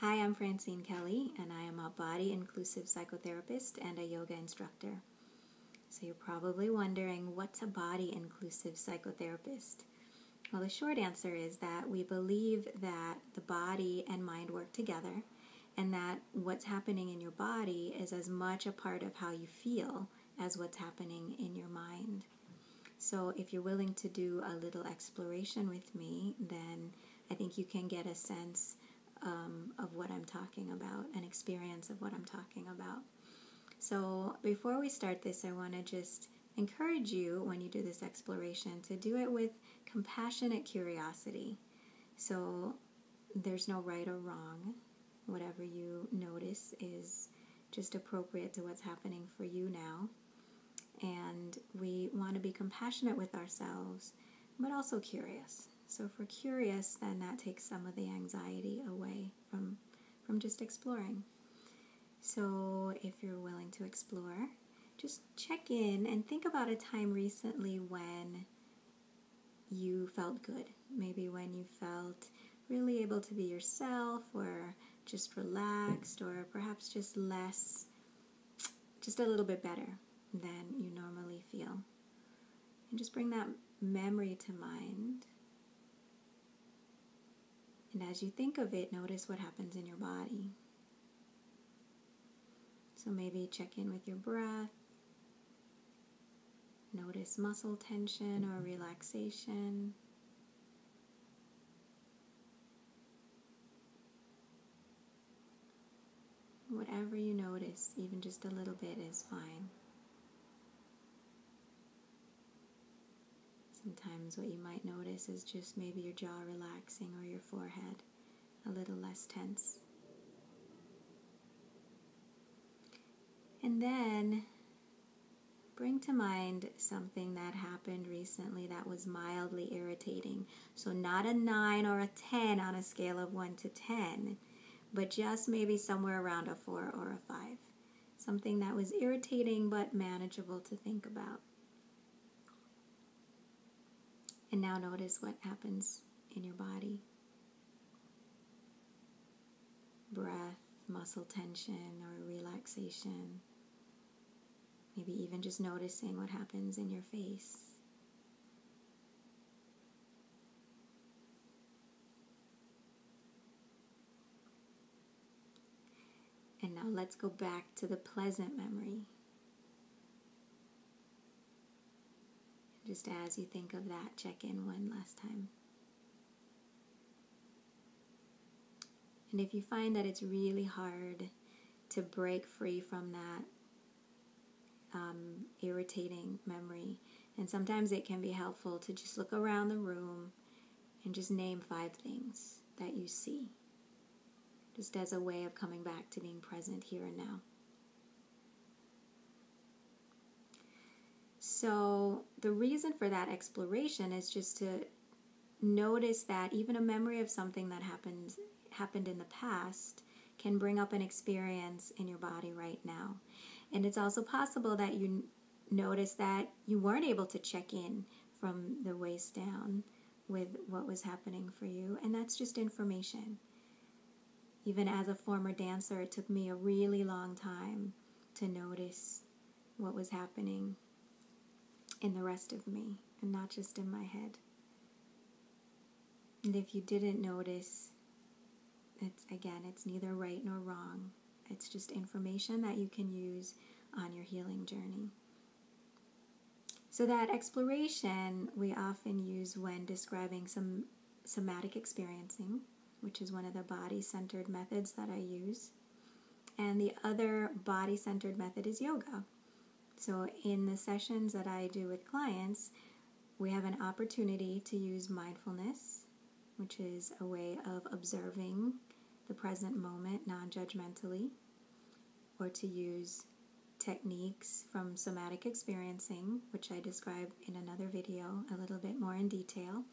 Hi, I'm Francine Kelley, and I am a body-inclusive psychotherapist and a yoga instructor. So you're probably wondering, what's a body-inclusive psychotherapist? Well, the short answer is that we believe that the body and mind work together, and that what's happening in your body is as much a part of how you feel as what's happening in your mind. So if you're willing to do a little exploration with me, then I think you can get a sense of what I'm talking about, an experience of what I'm talking about. So before we start this, I want to just encourage you, when you do this exploration, to do it with compassionate curiosity. So there's no right or wrong. Whatever you notice is just appropriate to what's happening for you now. And we want to be compassionate with ourselves, but also curious. So if we're curious, then that takes some of the anxiety away from just exploring. So if you're willing to explore, just check in and think about a time recently when you felt good. Maybe when you felt really able to be yourself, or just relaxed, or perhaps just a little bit better than you normally feel. And just bring that memory to mind. And as you think of it, notice what happens in your body. So maybe check in with your breath. Notice muscle tension or relaxation. Whatever you notice, even just a little bit, is fine. Sometimes what you might notice is just maybe your jaw relaxing or your forehead a little less tense. And then bring to mind something that happened recently that was mildly irritating. So not a 9 or a 10 on a scale of 1 to 10, but just maybe somewhere around a 4 or a 5. Something that was irritating but manageable to think about. And now notice what happens in your body. Breath, muscle tension or relaxation. Maybe even just noticing what happens in your face. And now let's go back to the pleasant memory. Just as you think of that, check in one last time. And if you find that it's really hard to break free from that irritating memory, and sometimes it can be helpful to just look around the room and just name 5 things that you see, just as a way of coming back to being present here and now. So the reason for that exploration is just to notice that even a memory of something that happened in the past can bring up an experience in your body right now. And it's also possible that you notice that you weren't able to check in from the waist down with what was happening for you, and that's just information. Even as a former dancer, it took me a really long time to notice what was happening in the rest of me, and not just in my head. And if you didn't notice, it's neither right nor wrong. It's just information that you can use on your healing journey. So that exploration we often use when describing some somatic experiencing, which is one of the body-centered methods that I use. And the other body-centered method is yoga. So in the sessions that I do with clients, we have an opportunity to use mindfulness, which is a way of observing the present moment non-judgmentally, or to use techniques from somatic experiencing, which I describe in another video a little bit more in detail,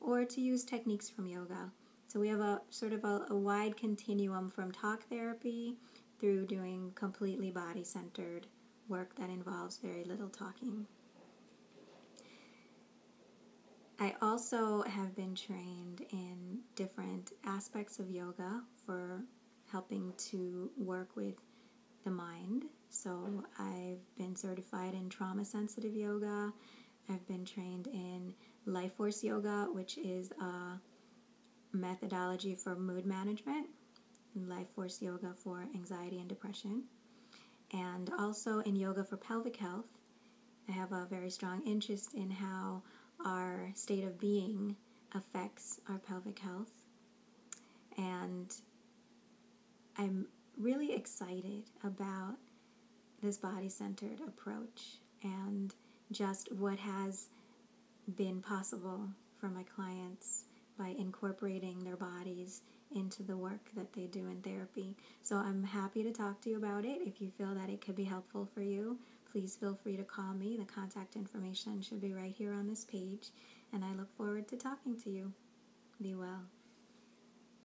or to use techniques from yoga. So we have a sort of a wide continuum from talk therapy through doing completely body-centered work that involves very little talking. I also have been trained in different aspects of yoga for helping to work with the mind. So I've been certified in trauma-sensitive yoga. I've been trained in life force yoga, which is a methodology for mood management, and life force yoga for anxiety and depression, and also in yoga for pelvic health. I have a very strong interest in how our state of being affects our pelvic health, and I'm really excited about this body-centered approach and just what has been possible for my clients by incorporating their bodies into the work that they do in therapy. So I'm happy to talk to you about it. If you feel that it could be helpful for you, please feel free to call me. The contact information should be right here on this page, and I look forward to talking to you. Be well.